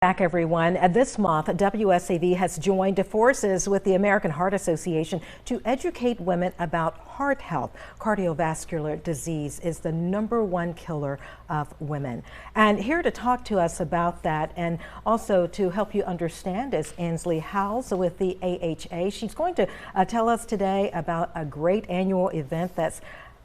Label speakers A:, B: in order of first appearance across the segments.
A: Back everyone. This month, WSAV has joined forces with the American Heart Association to educate women about heart health. Cardiovascular disease is the #1 killer of women. And here to talk to us about that and also to help you understand is Ansley Howze with the AHA. She's going to tell us today about a great annual event that's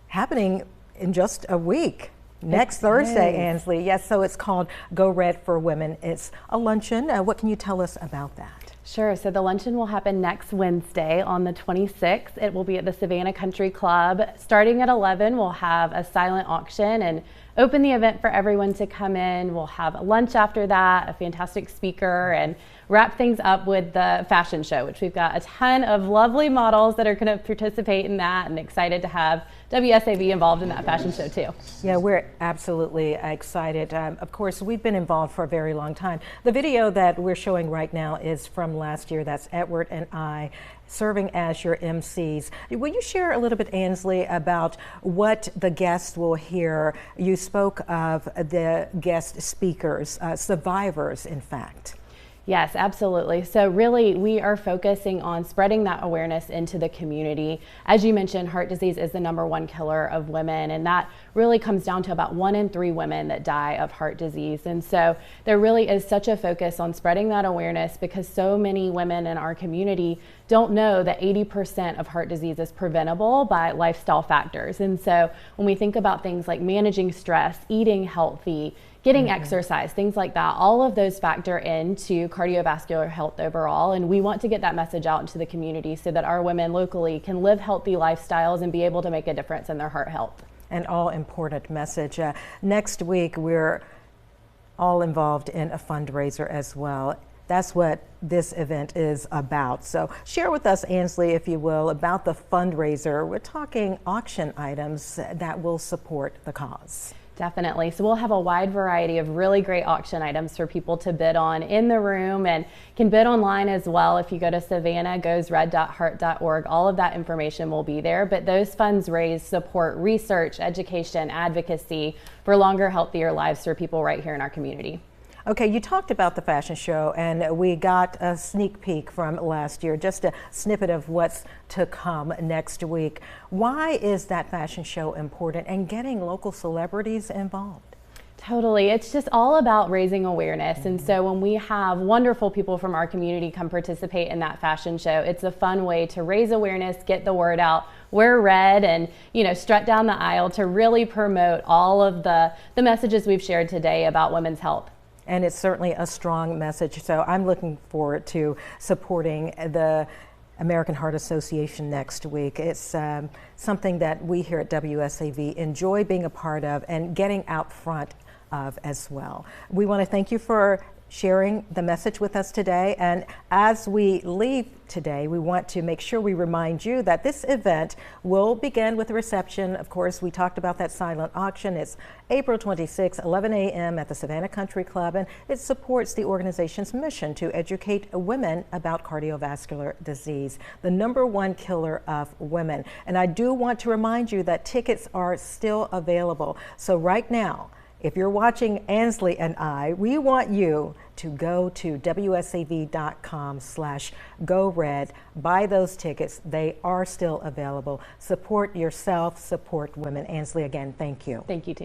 A: happening in just a week. Next Thursday, Ansley. Yes, so it's called Go Red for Women. It's a luncheon. What can you tell us about that?
B: Sure. So the luncheon will happen next Wednesday on the 26th. It will be at the Savannah Country Club. Starting at 11, we'll have a silent auction and open the event for everyone to come in. We'll have a lunch after that, a fantastic speaker, and wrap things up with the fashion show, which we've got a ton of lovely models that are going to participate in that, and excited to have WSAV involved in that fashion show too.
A: Yeah, we're absolutely excited. Of course, we've been involved for a very long time. The video that we're showing right now is from last year. That's Edward and I serving as your MCs. Will you share a little bit, Ansley, about what the guests will hear? You spoke of the guest speakers, survivors, in fact.
B: Yes, absolutely. So really, we are focusing on spreading that awareness into the community. As you mentioned, heart disease is the #1 killer of women, and that really comes down to about 1 in 3 women that die of heart disease. And so there really is such a focus on spreading that awareness because so many women in our community don't know that 80% of heart disease is preventable by lifestyle factors. And so when we think about things like managing stress, eating healthy, getting exercise, things like that, all of those factor into cardiovascular health overall. And we want to get that message out into the community so that our women locally can live healthy lifestyles and be able to make a difference in their heart health.
A: An all important message. Next week, we're all involved in a fundraiser as well. That's what this event is about. So share with us, Ansley, if you will, about the fundraiser. We're talking auction items that will support the cause.
B: Definitely. So we'll have a wide variety of really great auction items for people to bid on in the room, and can bid online as well. If you go to savannahgoesred.heart.org, all of that information will be there. But those funds raised support research, education, advocacy for longer, healthier lives for people right here in our community.
A: Okay, you talked about the fashion show, and we got a sneak peek from last year, just a snippet of what's to come next week. Why is that fashion show important and getting local celebrities involved?
B: Totally. It's just all about raising awareness. And so when we have wonderful people from our community come participate in that fashion show, it's a fun way to raise awareness, get the word out, wear red, and strut down the aisle to really promote all of the messages we've shared today about women's health.
A: And it's certainly a strong message. So I'm looking forward to supporting the American Heart Association next week. It's something that we here at WSAV enjoy being a part of and getting out front of as well. We want to thank you for sharing the message with us today. And as we leave today, we want to make sure we remind you that this event will begin with a reception. Of course, we talked about that silent auction. It's April 26, 11 a.m. at the Savannah Country Club, and it supports the organization's mission to educate women about cardiovascular disease, the #1 killer of women. And I do want to remind you that tickets are still available. So right now, if you're watching Ansley and I, we want you to go to WSAV.com/GoRed, buy those tickets. They are still available. Support yourself, support women. Ansley, again, thank you.
B: Thank you, Tina.